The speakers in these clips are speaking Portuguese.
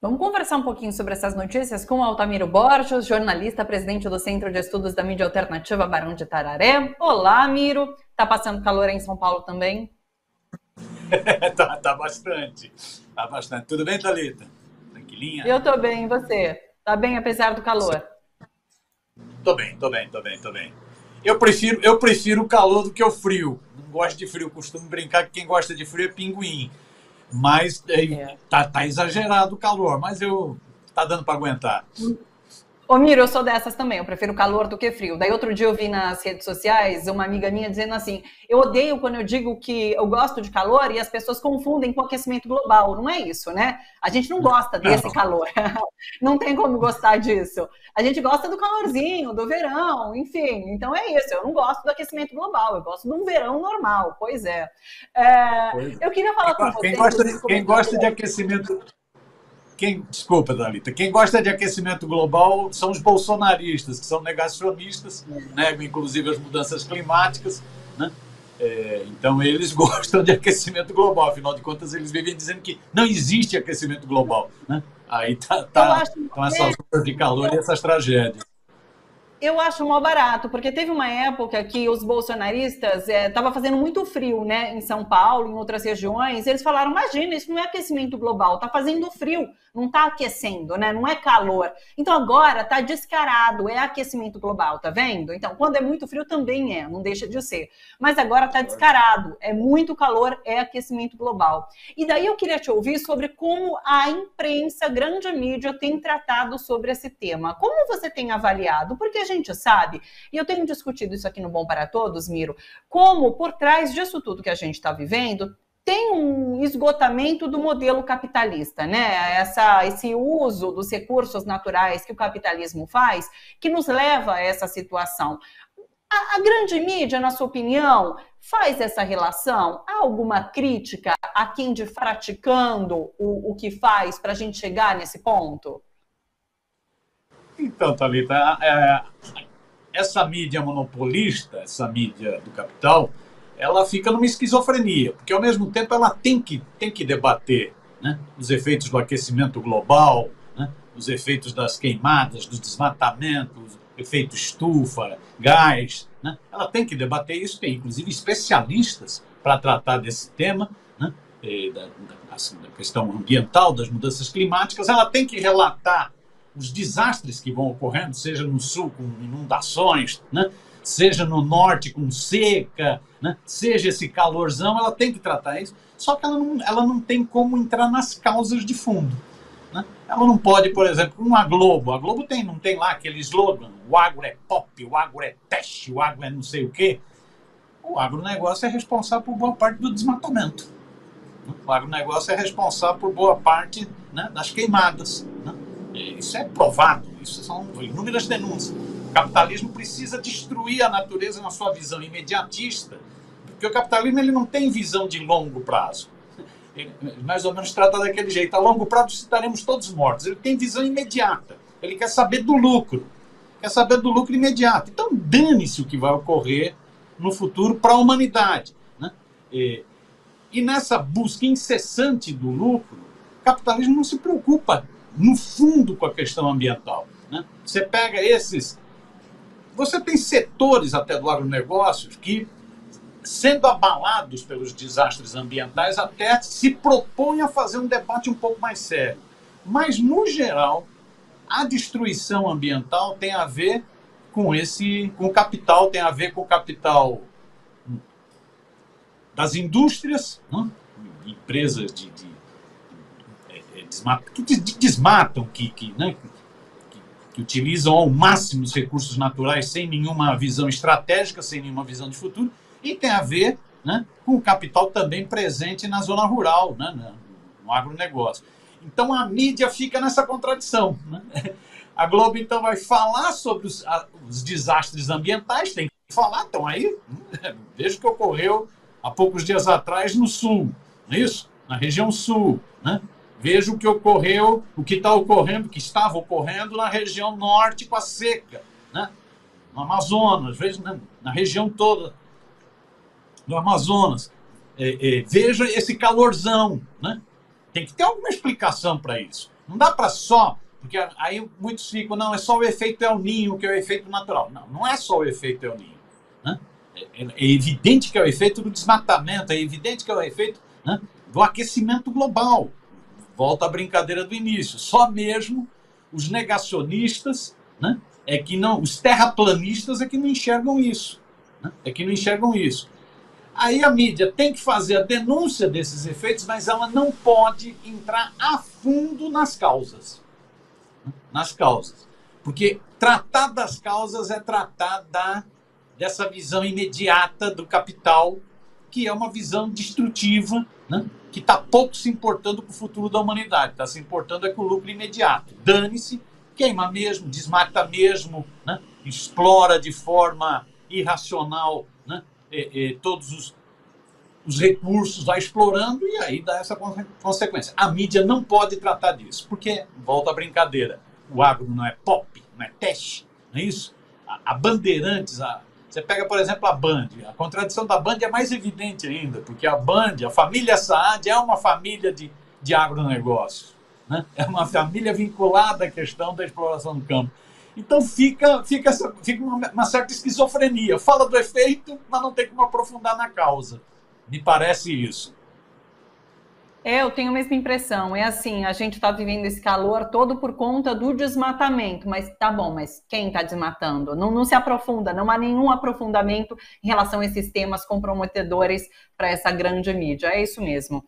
Vamos conversar um pouquinho sobre essas notícias com o Altamiro Borges, jornalista, presidente do Centro de Estudos da Mídia Alternativa Barão de Tararé. Olá, Miro. Tá passando calor aí em São Paulo também? Tá bastante. Tá bastante. Tudo bem, Thalita? Tranquilinha? Eu tô bem, e você? Tá bem apesar do calor? Tô bem. Eu prefiro o calor do que o frio. Não gosto de frio. Costumo brincar que quem gosta de frio é pinguim. Mas É. tá exagerado o calor, mas tá dando para aguentar. Ô, Miro, eu sou dessas também, eu prefiro calor do que frio. Daí outro dia eu vi nas redes sociais uma amiga minha dizendo assim, eu odeio quando eu digo que eu gosto de calor e as pessoas confundem com aquecimento global. Não é isso, né? A gente não gosta desse Não. calor. Não tem como gostar disso. A gente gosta do calorzinho, do verão, enfim. Então é isso, eu não gosto do aquecimento global, eu gosto de um verão normal, pois é. Pois é. Eu queria falar com Quem você, gosta, inclusive, quem sobre gosta de calor. aquecimento. Desculpa, Thalita. Quem gosta de aquecimento global são os bolsonaristas, que são negacionistas, negam inclusive as mudanças climáticas, né? Então eles gostam de aquecimento global, afinal de contas eles vivem dizendo que não existe aquecimento global, né? Aí Eu acho, estão essas ondas de calor e essas tragédias. Eu acho mal barato, porque teve uma época que os bolsonaristas estavam fazendo muito frio, né, em São Paulo, em outras regiões. Eles falaram: imagina, isso não é aquecimento global, está fazendo frio, não está aquecendo, né, não é calor. Então agora está descarado, é aquecimento global, tá vendo? Então, quando é muito frio também não deixa de ser. Mas agora está descarado, é muito calor, é aquecimento global. E daí eu queria te ouvir sobre como a imprensa, a grande mídia, tem tratado sobre esse tema. Como você tem avaliado? Porque a gente sabe, e eu tenho discutido isso aqui no Bom para Todos, Miro, como por trás disso tudo que a gente está vivendo, tem um esgotamento do modelo capitalista, né? Esse uso dos recursos naturais que o capitalismo faz, que nos leva a essa situação. A grande mídia, na sua opinião, faz essa relação? Há alguma crítica a quem de praticando o que faz para a gente chegar nesse ponto? Então, Thalita, essa mídia monopolista, essa mídia do capital, ela fica numa esquizofrenia, porque ao mesmo tempo ela tem que debater, né, os efeitos do aquecimento global, né, os efeitos das queimadas, do desmatamento, efeito estufa, gás, né, ela tem que debater isso, tem inclusive especialistas para tratar desse tema, né, da questão ambiental, das mudanças climáticas, ela tem que relatar os desastres que vão ocorrendo, seja no sul com inundações, né? Seja no norte com seca, né? Seja esse calorzão, ela tem que tratar isso, só que ela não tem como entrar nas causas de fundo. Né? Ela não pode, por exemplo, a Globo não tem lá aquele slogan, o agro é pop, o agro é teste, o agro é não sei o quê. O agronegócio é responsável por boa parte do desmatamento. O agronegócio é responsável por boa parte, né, das queimadas. Né? Isso é provado, isso são inúmeras denúncias. O capitalismo precisa destruir a natureza na sua visão imediatista, porque o capitalismo ele não tem visão de longo prazo. Ele mais ou menos trata daquele jeito. A longo prazo estaremos todos mortos. Ele tem visão imediata. Ele quer saber do lucro. Quer saber do lucro imediato. Então, dane-se o que vai ocorrer no futuro para a humanidade. Né? E nessa busca incessante do lucro, o capitalismo não se preocupa, no fundo, com a questão ambiental. Né? Você pega esses. Você tem setores até do agronegócio que, sendo abalados pelos desastres ambientais, até se propõem a fazer um debate um pouco mais sério. Mas, no geral, a destruição ambiental tem a ver com o capital, tem a ver com o capital das indústrias, né? Empresas que desmatam, né? que utilizam ao máximo os recursos naturais sem nenhuma visão estratégica, sem nenhuma visão de futuro, e tem a ver, né, com o capital também presente na zona rural, né, no agronegócio. Então a mídia fica nessa contradição. Né? A Globo então vai falar sobre os desastres ambientais, tem que falar, então aí, veja o que ocorreu há poucos dias atrás no sul, não é isso? Na região sul, né? Veja o que ocorreu, o que está ocorrendo, o que estava ocorrendo na região norte com a seca, né? No Amazonas, veja, né? Na região toda do Amazonas. Veja esse calorzão, né? Tem que ter alguma explicação para isso. Não dá para só, porque aí muitos ficam, não, é só o efeito El Niño, que é o efeito natural. Não, não é só o efeito El Niño. Né? É evidente que é o efeito do desmatamento, é evidente que é o efeito, né, do aquecimento global. Volta à brincadeira do início. Só mesmo os negacionistas, né, os terraplanistas é que não enxergam isso. Né? É que não enxergam isso. Aí a mídia tem que fazer a denúncia desses efeitos, mas ela não pode entrar a fundo nas causas. Nas causas. Porque tratar das causas é tratar dessa visão imediata do capital, que é uma visão destrutiva, né? Que está pouco se importando com o futuro da humanidade. Está se importando é com o lucro imediato. Dane-se, queima mesmo, desmata mesmo, né? Explora de forma irracional, né? Todos os recursos, vai explorando e aí dá essa consequência. A mídia não pode tratar disso, porque, volta à brincadeira, o agro não é pop, não é teste, não é isso? A Bandeirantes, você pega, por exemplo, a Band, a contradição da Band é mais evidente ainda, porque a Band, a família Saad é uma família de agronegócio, né? É uma família vinculada à questão da exploração do campo. Então fica uma certa esquizofrenia. Fala do efeito, mas não tem como aprofundar na causa. Me parece isso. Eu tenho a mesma impressão. É assim, a gente está vivendo esse calor todo por conta do desmatamento. Mas tá bom, mas quem está desmatando? Não se aprofunda, não há nenhum aprofundamento em relação a esses temas comprometedores para essa grande mídia. É isso mesmo.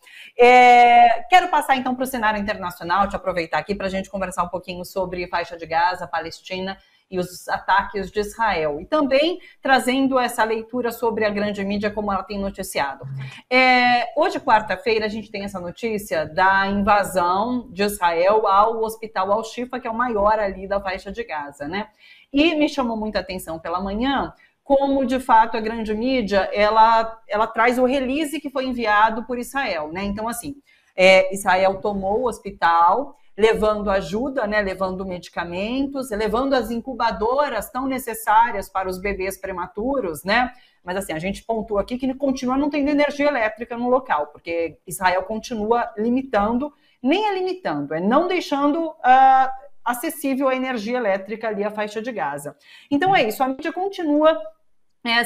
Quero passar então para o cenário internacional, te aproveitar aqui para a gente conversar um pouquinho sobre faixa de Gaza, Palestina e os ataques de Israel. E também trazendo essa leitura sobre a grande mídia, como ela tem noticiado. Hoje, quarta-feira, a gente tem essa notícia da invasão de Israel ao hospital Al-Shifa, que é o maior ali da faixa de Gaza, né? E me chamou muita atenção pela manhã como, de fato, a grande mídia, ela traz o release que foi enviado por Israel, né? Então, assim, Israel tomou o hospital, levando ajuda, né, levando medicamentos, levando as incubadoras tão necessárias para os bebês prematuros, né? Mas assim, a gente pontua aqui que continua não tendo energia elétrica no local, porque Israel continua limitando, nem é limitando, é não deixando acessível a energia elétrica ali à faixa de Gaza. Então é isso, a mídia continua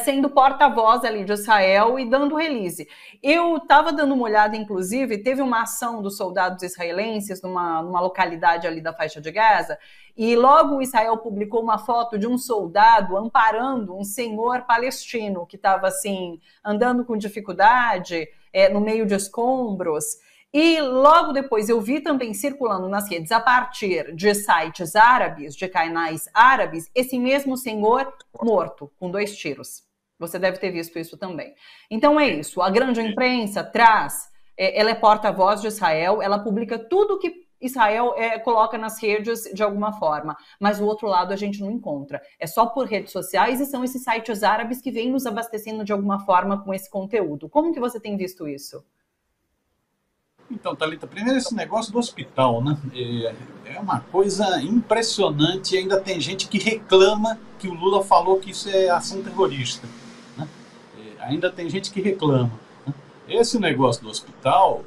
sendo porta-voz ali de Israel e dando release. Eu estava dando uma olhada, inclusive, teve uma ação dos soldados israelenses numa localidade ali da faixa de Gaza, e logo Israel publicou uma foto de um soldado amparando um senhor palestino que estava assim, andando com dificuldade no meio de escombros. E logo depois eu vi também circulando nas redes, a partir de sites árabes, de canais árabes, esse mesmo senhor morto, com 2 tiros. Você deve ter visto isso também. Então é isso, a grande imprensa traz, ela é porta-voz de Israel, ela publica tudo que Israel coloca nas redes de alguma forma, mas o outro lado a gente não encontra. É só por redes sociais e são esses sites árabes que vêm nos abastecendo de alguma forma com esse conteúdo. Como que você tem visto isso? Então, Thalita, primeiro esse negócio do hospital, né? É uma coisa impressionante. Ainda tem gente que reclama que o Lula falou que isso é ação terrorista, né? Ainda tem gente que reclama, né? Esse negócio do hospital,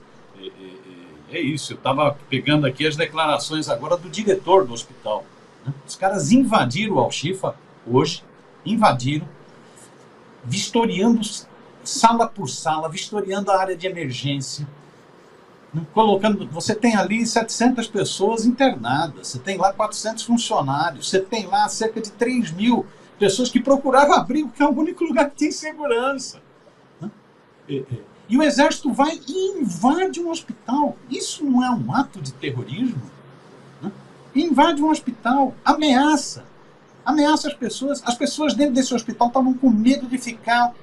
é isso. Eu estava pegando aqui as declarações agora do diretor do hospital, né? Os caras invadiram o Al-Shifa hoje, invadiram, vistoriando sala por sala, vistoriando a área de emergência, colocando, você tem ali 700 pessoas internadas, você tem lá 400 funcionários, você tem lá cerca de 3.000 pessoas que procuravam abrigo, que é o único lugar que tem segurança. E o exército vai e invade um hospital. Isso não é um ato de terrorismo? Invade um hospital, ameaça as pessoas. As pessoas dentro desse hospital estavam com medo de ficar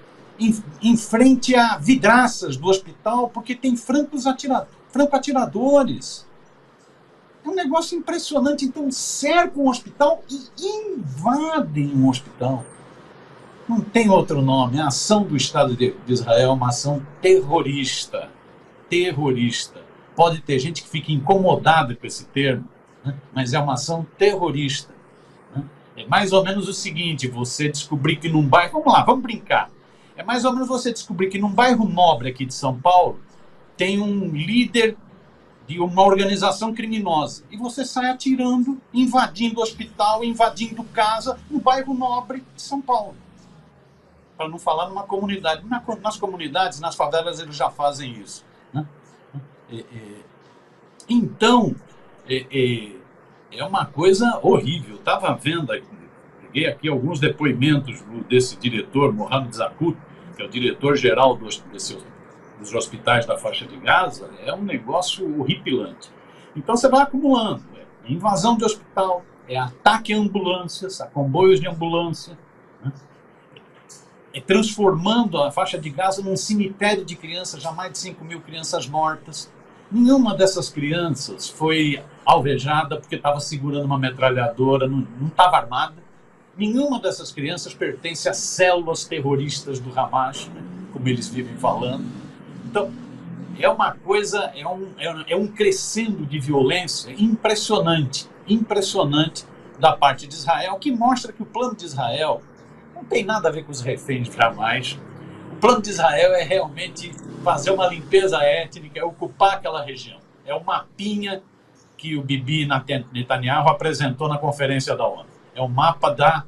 em frente a vidraças do hospital, porque tem franco-atiradores. É um negócio impressionante. Então cercam um hospital e invadem um hospital. Não tem outro nome. A ação do Estado de Israel é uma ação terrorista. Terrorista. Pode ter gente que fica incomodada com esse termo, né? Mas é uma ação terrorista, né? É mais ou menos o seguinte: você descobrir que num bairro... Vamos lá, vamos brincar. É mais ou menos você descobrir que num bairro nobre aqui de São Paulo tem um líder de uma organização criminosa. E você sai atirando, invadindo hospital, invadindo casa no bairro nobre de São Paulo. Para não falar numa comunidade. Nas comunidades, nas favelas, eles já fazem isso. Né? Então, é uma coisa horrível. Estava vendo, peguei aqui alguns depoimentos desse diretor, Mohamed Zakut, que é o diretor-geral dos hospitais da faixa de Gaza. É um negócio horripilante. Então você vai acumulando. É invasão de hospital, é ataque a ambulâncias, a comboios de ambulância, né? É transformando a faixa de Gaza num cemitério de crianças, já mais de 5.000 crianças mortas. Nenhuma dessas crianças foi alvejada porque estava segurando uma metralhadora, não estava armada. Nenhuma dessas crianças pertence a células terroristas do Hamas, né, como eles vivem falando. Então, é uma coisa, é um crescendo de violência impressionante, impressionante da parte de Israel, que mostra que o plano de Israel não tem nada a ver com os reféns de Hamas. O plano de Israel é realmente fazer uma limpeza étnica, é ocupar aquela região. É o mapinha que o Bibi Netanyahu apresentou na conferência da ONU. É o mapa da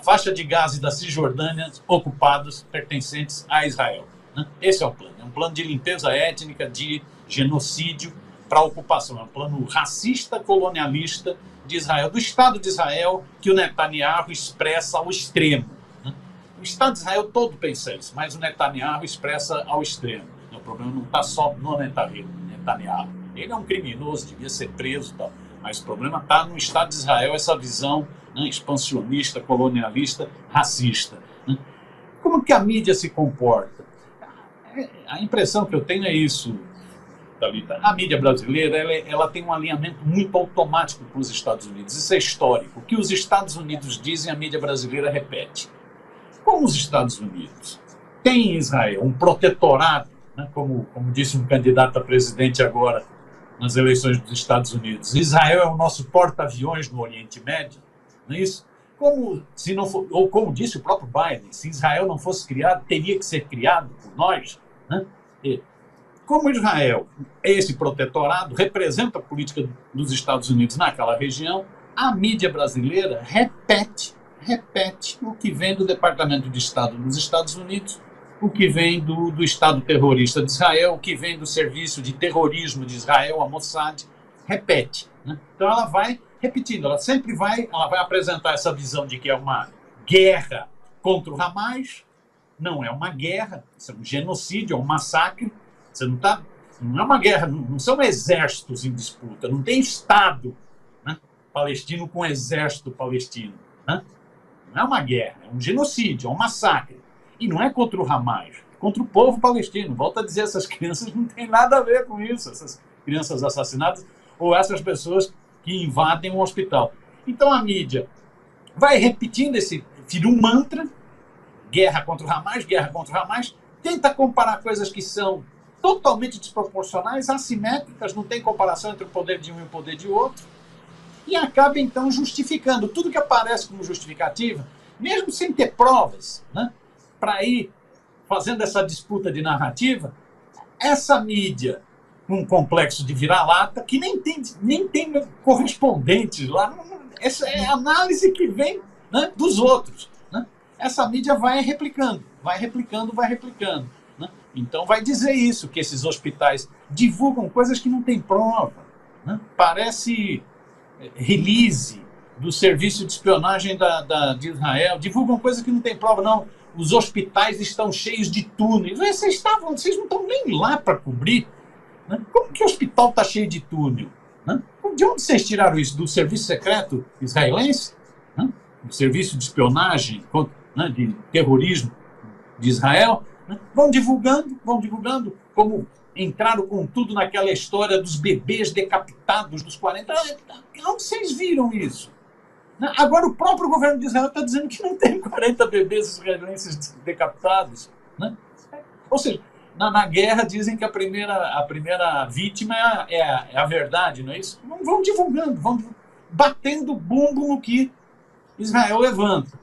faixa de Gaza e da Cisjordânia ocupados, pertencentes a Israel. Né? Esse é o plano. É um plano de limpeza étnica, de genocídio para a ocupação. É um plano racista, colonialista de Israel, do Estado de Israel, que o Netanyahu expressa ao extremo. Né? O Estado de Israel todo pensa isso, mas o Netanyahu expressa ao extremo. O problema não está só no Netanyahu. Ele é um criminoso, devia ser preso, tal. Mas o problema está no Estado de Israel, essa visão, né, expansionista, colonialista, racista. Né? Como que a mídia se comporta? A impressão que eu tenho é isso, Thalita. A mídia brasileira ela tem um alinhamento muito automático com os Estados Unidos. Isso é histórico. O que os Estados Unidos dizem, a mídia brasileira repete. Como os Estados Unidos têm em Israel um protetorado, né, como disse um candidato a presidente agora nas eleições dos Estados Unidos, Israel é o nosso porta-aviões no Oriente Médio, não é isso? Se não for, ou como disse o próprio Biden, se Israel não fosse criado, teria que ser criado por nós. Né? Como Israel é esse protetorado, representa a política dos Estados Unidos naquela região, a mídia brasileira repete o que vem do Departamento de Estado dos Estados Unidos, o que vem do Estado terrorista de Israel, o que vem do Serviço de Terrorismo de Israel, a Mossad, repete. Né? Então ela vai repetindo, ela vai apresentar essa visão de que é uma guerra contra o Hamas. Não é uma guerra, isso é um genocídio, é um massacre. Não é uma guerra, não são exércitos em disputa, não tem Estado, né, palestino com exército palestino. Né? Não é uma guerra, é um genocídio, é um massacre. E não é contra o Hamas, é contra o povo palestino. Volto a dizer, essas crianças não têm nada a ver com isso, essas crianças assassinadas ou essas pessoas que invadem um hospital. Então a mídia vai repetindo vira um mantra, guerra contra o Hamas, tenta comparar coisas que são totalmente desproporcionais, assimétricas, não tem comparação entre o poder de um e o poder de outro, e acaba então justificando tudo que aparece como justificativa, mesmo sem ter provas, né, para ir fazendo essa disputa de narrativa. Essa mídia com um complexo de vira-lata que nem tem correspondentes lá. Essa é a análise que vem, né, dos outros. Né? Essa mídia vai replicando. Né? Então vai dizer isso, que esses hospitais divulgam coisas que não têm prova. Né? Parece release do serviço de espionagem de Israel. Divulgam coisas que não têm prova, não. Os hospitais estão cheios de túneis. Vocês não estão nem lá para cobrir. Né? Como que o hospital está cheio de túnel? Né? De onde vocês tiraram isso? Do serviço secreto israelense? Né? Do serviço de espionagem, né, de terrorismo de Israel? Né? Vão divulgando, como entraram com tudo naquela história dos bebês decapitados dos 40. Onde vocês viram isso? Né? Agora o próprio governo de Israel está dizendo que não tem 40 bebês israelenses decapitados. Né? Ou seja, na guerra dizem que a primeira vítima é a verdade, não é isso? Vão divulgando, vão batendo bumbo no que Israel levanta.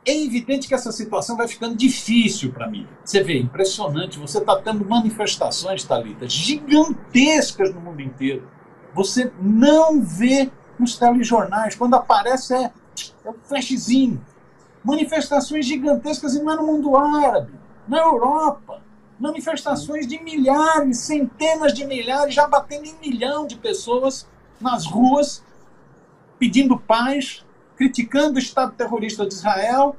é evidente que essa situação vai ficando difícil para mim. Você vê, impressionante, você está tendo manifestações, Thalita, gigantescas no mundo inteiro. Você não vê nos telejornais, quando aparece é um flashzinho. Manifestações gigantescas e não é no mundo árabe, na Europa. Manifestações de milhares, centenas de milhares, já batendo em 1 milhão de pessoas nas ruas, pedindo paz, criticando o Estado terrorista de Israel,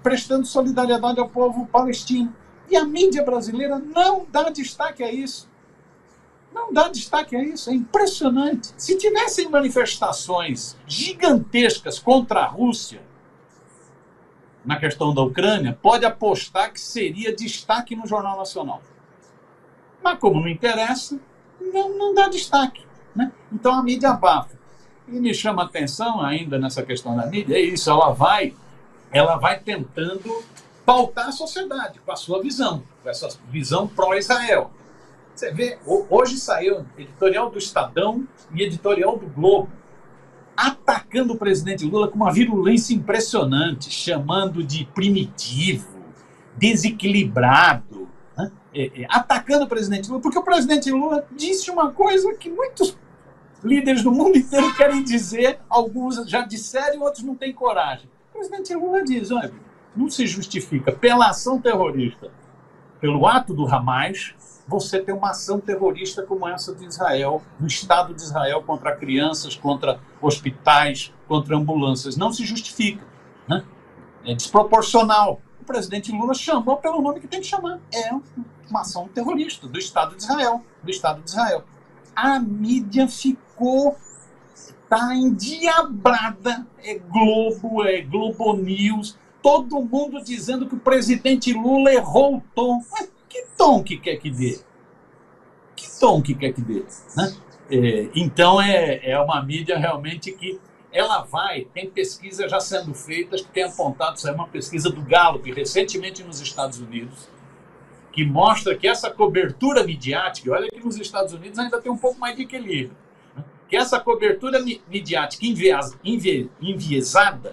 prestando solidariedade ao povo palestino. E a mídia brasileira não dá destaque a isso. Não dá destaque a isso, é impressionante. Se tivessem manifestações gigantescas contra a Rússia na questão da Ucrânia, pode apostar que seria destaque no Jornal Nacional. Mas como não interessa, não dá destaque, né? Então a mídia abafa. E me chama a atenção ainda nessa questão da mídia, é isso, ela vai tentando pautar a sociedade com a sua visão, com essa visão pró-Israel. Você vê, hoje saiu editorial do Estadão e editorial do Globo, atacando o presidente Lula com uma virulência impressionante, chamando de primitivo, desequilibrado, né? Atacando o presidente Lula, porque o presidente Lula disse uma coisa que muitos líderes do mundo inteiro querem dizer, alguns já disseram e outros não têm coragem. O presidente Lula diz, olha, não se justifica pela ação terrorista, pelo ato do Hamas, você tem uma ação terrorista como essa de Israel, do Estado de Israel contra crianças, contra hospitais, contra ambulâncias. Não se justifica, né? É desproporcional. O presidente Lula chamou pelo nome que tem que chamar. É uma ação terrorista do Estado de Israel. Do Estado de Israel. A mídia está endiabrada. É Globo, é Globo News, todo mundo dizendo que o presidente Lula errou o tom. Mas que tom que quer que dê? Que tom que quer que dê? Né? Então é uma mídia realmente que ela tem pesquisas já sendo feitas que tem apontado, saiu uma pesquisa do Gallup recentemente nos Estados Unidos, que mostra que essa cobertura midiática, olha que nos Estados Unidos ainda tem um pouco mais de equilíbrio, né? Que essa cobertura midiática enviesada,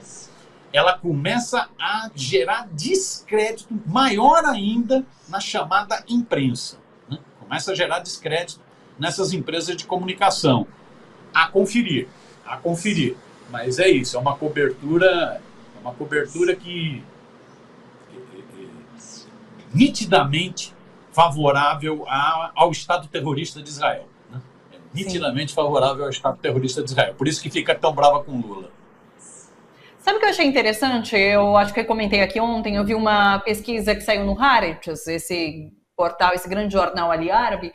ela começa a gerar descrédito maior ainda na chamada imprensa, né? Começa a gerar descrédito nessas empresas de comunicação. A conferir. Mas é isso, é uma cobertura que nitidamente favorável ao Estado terrorista de Israel, né? É nitidamente favorável ao Estado terrorista de Israel. Por isso que fica tão brava com Lula. Sabe o que eu achei interessante? Eu acho que eu comentei aqui ontem, eu vi uma pesquisa que saiu no Haaretz, esse portal, esse grande jornal ali árabe,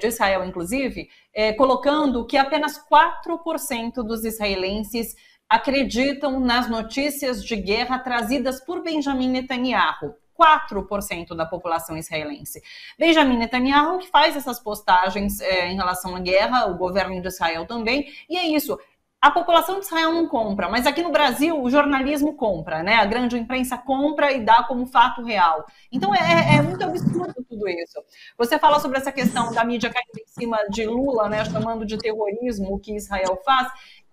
de Israel inclusive, colocando que apenas 4% dos israelenses acreditam nas notícias de guerra trazidas por Benjamin Netanyahu. 4% da população israelense. Benjamin Netanyahu que faz essas postagens em relação à guerra, o governo de Israel também, e é isso. A população de Israel não compra, mas aqui no Brasil o jornalismo compra, né? A grande imprensa compra e dá como fato real. Então é muito absurdo tudo isso. Você fala sobre essa questão da mídia caindo em cima de Lula, né? Chamando de terrorismo o que Israel faz.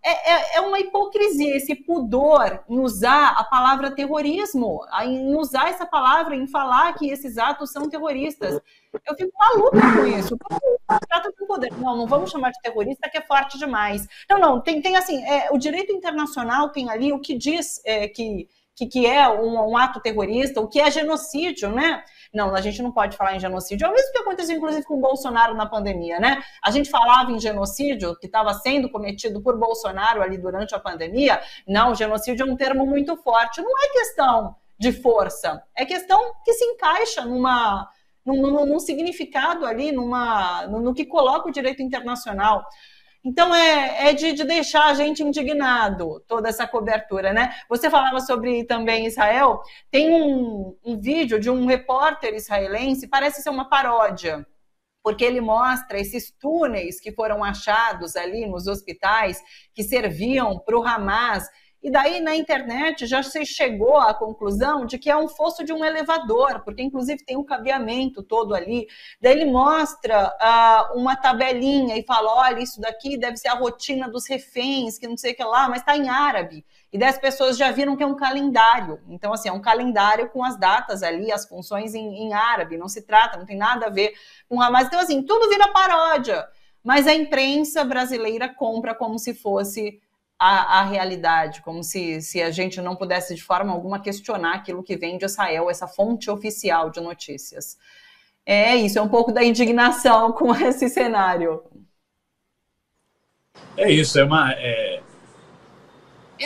É uma hipocrisia, esse pudor em usar a palavra terrorismo, em usar essa palavra, em falar que esses atos são terroristas. Eu fico maluca com isso. Como trata com poder? Não vamos chamar de terrorista, que é forte demais. Não, tem assim, o direito internacional tem ali o que diz que é um ato terrorista, o que é genocídio, né? Não, a gente não pode falar em genocídio. É o mesmo que aconteceu, inclusive, com o Bolsonaro na pandemia, né? A gente falava em genocídio que estava sendo cometido por Bolsonaro ali durante a pandemia. Não, genocídio é um termo muito forte. Não é questão de força, é questão que se encaixa num significado ali, no que coloca o direito internacional. Então, é de deixar a gente indignado, toda essa cobertura, né? Você falava sobre também Israel, tem um vídeo de um repórter israelense, parece ser uma paródia, porque ele mostra esses túneis que foram achados ali nos hospitais, que serviam para o Hamas E daí, na internet, já se chegou à conclusão de que é um fosso de um elevador, porque, inclusive, tem um cabeamento todo ali. Daí ele mostra uma tabelinha e fala, olha, isso daqui deve ser a rotina dos reféns, que não sei o que lá, mas está em árabe. E daí as pessoas já viram que é um calendário. Então, assim, é um calendário com as datas ali, as funções em árabe. Não se trata, não tem nada a ver com Hamas. Então, assim, tudo vira paródia. Mas a imprensa brasileira compra como se fosse a realidade, como se a gente não pudesse de forma alguma questionar aquilo que vem de Israel, essa fonte oficial de notícias. É isso, é um pouco da indignação com esse cenário. É isso, é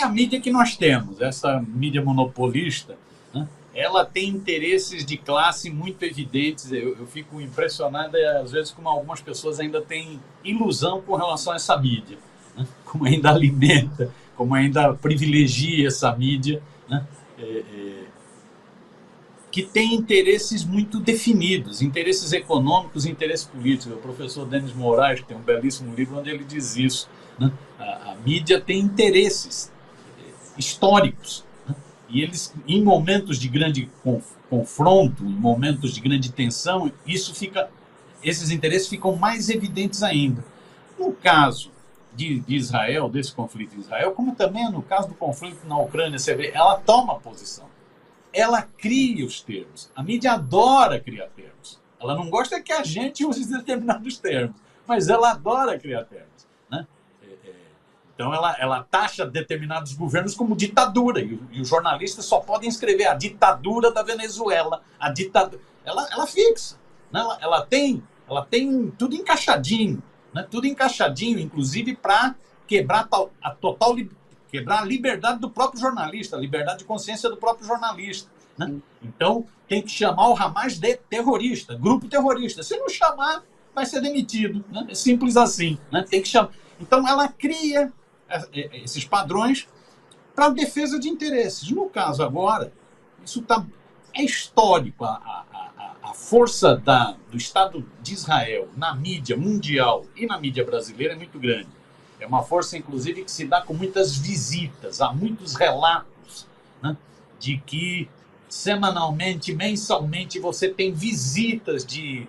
a mídia que nós temos, essa mídia monopolista, né? Ela tem interesses de classe muito evidentes. Eu fico impressionado, às vezes, como algumas pessoas ainda têm ilusão com relação a essa mídia, né? Como ainda alimenta, como ainda privilegia essa mídia, né? Que tem interesses muito definidos, interesses econômicos e interesses políticos. O professor Denis Moraes tem um belíssimo livro onde ele diz isso, né? A mídia tem interesses históricos, né? E eles, em momentos de grande confronto, em momentos de grande tensão, esses interesses ficam mais evidentes ainda. No caso de Israel, desse conflito em Israel, como também no caso do conflito na Ucrânia, você vê, ela toma posição. Ela cria os termos. A mídia adora criar termos. Ela não gosta que a gente use determinados termos, mas ela adora criar termos, né? Então ela taxa determinados governos como ditadura, e os jornalistas só podem escrever a ditadura da Venezuela, a ditadura. Ela fixa, né? Ela tem tudo encaixadinho, né? Tudo encaixadinho, inclusive para quebrar quebrar a liberdade do próprio jornalista, a liberdade de consciência do próprio jornalista, né? Então tem que chamar o Hamas de terrorista, grupo terrorista. Se não chamar, vai ser demitido, né? É simples assim, né? Tem que chamar. Então ela cria esses padrões para a defesa de interesses. No caso agora, isso é histórico. A força do Estado de Israel na mídia mundial e na mídia brasileira é muito grande. É uma força, inclusive, que se dá com muitas visitas. Há muitos relatos, né, de que semanalmente, mensalmente, você tem visitas de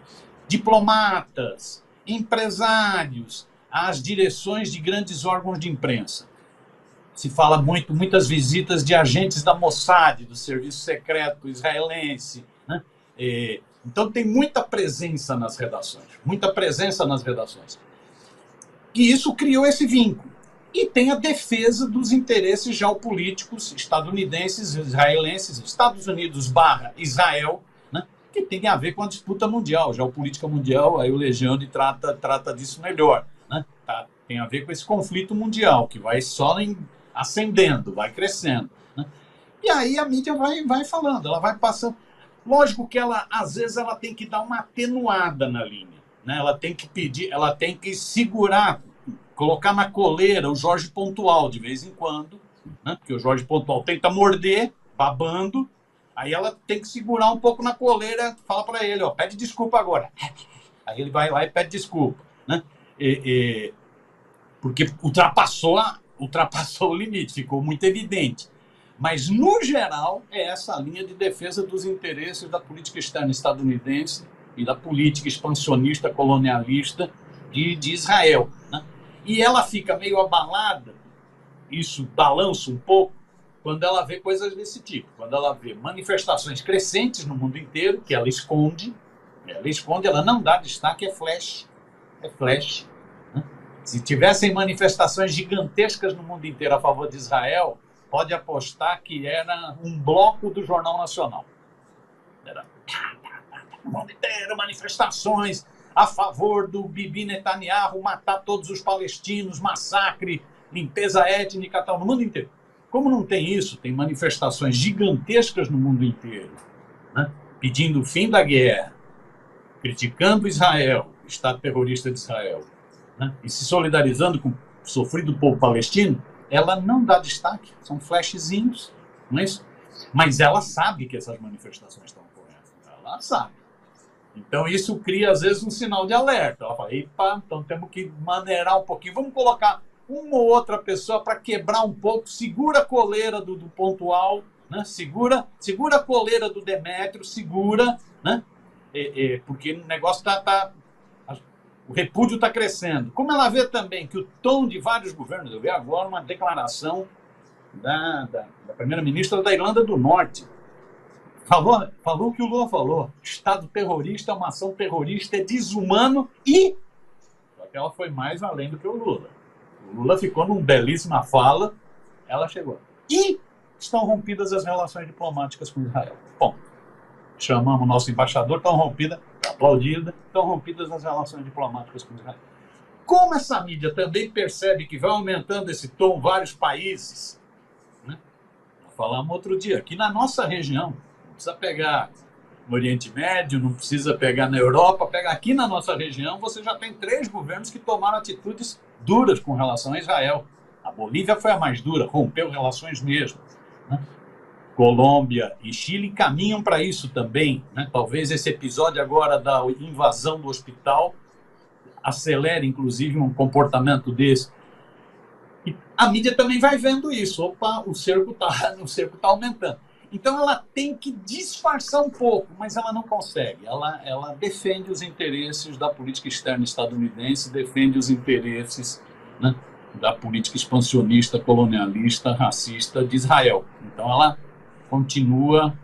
diplomatas, empresários, às direções de grandes órgãos de imprensa. Se fala muitas visitas de agentes da Mossad, do Serviço Secreto Israelense, né? Então tem muita presença nas redações, muita presença nas redações. E isso criou esse vínculo. E tem a defesa dos interesses geopolíticos estadunidenses, israelenses, Estados Unidos / Israel, né? Que tem a ver com a disputa mundial, geopolítica mundial. Aí o Legione trata disso melhor, né? Tem a ver com esse conflito mundial, que vai só ascendendo, vai crescendo, né? E aí a mídia vai falando, ela vai passando. Lógico que às vezes ela tem que dar uma atenuada na linha, né? Ela tem que pedir, ela tem que segurar, colocar na coleira o Jorge Pontual de vez em quando, né? Porque o Jorge Pontual tenta morder, babando, aí ela tem que segurar um pouco na coleira, fala para ele, ó, pede desculpa agora. Aí ele vai lá e pede desculpa, né? Porque ultrapassou o limite, ficou muito evidente. Mas, no geral, é essa linha de defesa dos interesses da política externa estadunidense e da política expansionista, colonialista de Israel, né? E ela fica meio abalada, isso balança um pouco, quando ela vê coisas desse tipo, quando ela vê manifestações crescentes no mundo inteiro, que ela esconde, ela não dá destaque, é flash. Né? Se tivessem manifestações gigantescas no mundo inteiro a favor de Israel, pode apostar que era um bloco do Jornal Nacional. Era no mundo inteiro, manifestações a favor do Bibi Netanyahu matar todos os palestinos, massacre, limpeza étnica, tal, no mundo inteiro. Como não tem isso, tem manifestações gigantescas no mundo inteiro, né? Pedindo o fim da guerra, criticando Israel, o Estado terrorista de Israel, né? E se solidarizando com o sofrido povo palestino, ela não dá destaque, são flashzinhos, não é isso? Mas ela sabe que essas manifestações estão ocorrendo, ela sabe. Então isso cria, às vezes, um sinal de alerta. Ela fala, epa, então temos que maneirar um pouquinho, vamos colocar uma ou outra pessoa para quebrar um pouco, segura a coleira do pontual, né? Segura a coleira do Demétrio, segura, né? Porque o negócio o repúdio está crescendo. Como ela vê também que o tom de vários governos, eu vi agora uma declaração da primeira-ministra da Irlanda do Norte, falou o que o Lula falou, Estado terrorista, uma ação terrorista, é desumano e... Só que ela foi mais além do que o Lula. O Lula ficou numa belíssima fala, ela chegou. E estão rompidas as relações diplomáticas com Israel. Bom, chamamos o nosso embaixador, estão rompidas, aplaudida, estão rompidas as relações diplomáticas com Israel. Como essa mídia também percebe que vai aumentando esse tom vários países, né? Falamos outro dia, aqui na nossa região, não precisa pegar no Oriente Médio, não precisa pegar na Europa, pega aqui na nossa região, você já tem 3 governos que tomaram atitudes duras com relação a Israel. A Bolívia foi a mais dura, rompeu relações mesmo, né? Colômbia e Chile caminham para isso também, né? Talvez esse episódio agora da invasão do hospital acelere, inclusive, um comportamento desse. E a mídia também vai vendo isso. Opa, o cerco tá aumentando. Então ela tem que disfarçar um pouco, mas ela não consegue. Ela defende os interesses da política externa estadunidense, defende os interesses, né, da política expansionista, colonialista, racista de Israel. Então ela continua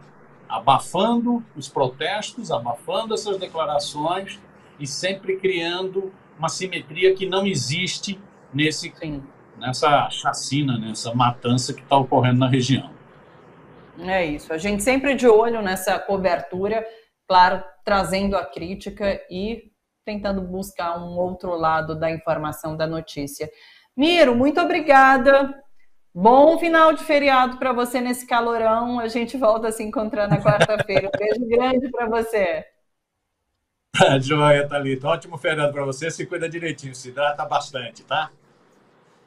abafando os protestos, abafando essas declarações e sempre criando uma simetria que não existe nessa chacina, nessa matança que está ocorrendo na região. É isso, a gente sempre de olho nessa cobertura, claro, trazendo a crítica e tentando buscar um outro lado da informação, da notícia. Miro, muito obrigada. Bom final de feriado para você nesse calorão. A gente volta a se encontrar na quarta-feira. Um beijo grande para você. Joia, Thalita. Ótimo feriado para você. Se cuida direitinho, se hidrata bastante, tá?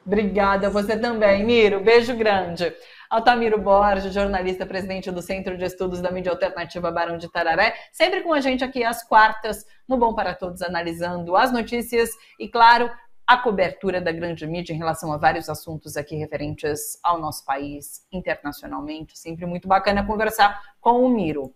Obrigada, você também, Miro. Beijo grande. Altamiro Borges, jornalista, presidente do Centro de Estudos da Mídia Alternativa Barão de Tararé, sempre com a gente aqui às quartas, no Bom para Todos, analisando as notícias e, claro, a cobertura da grande mídia em relação a vários assuntos aqui referentes ao nosso país, internacionalmente. Sempre muito bacana conversar com o Miro.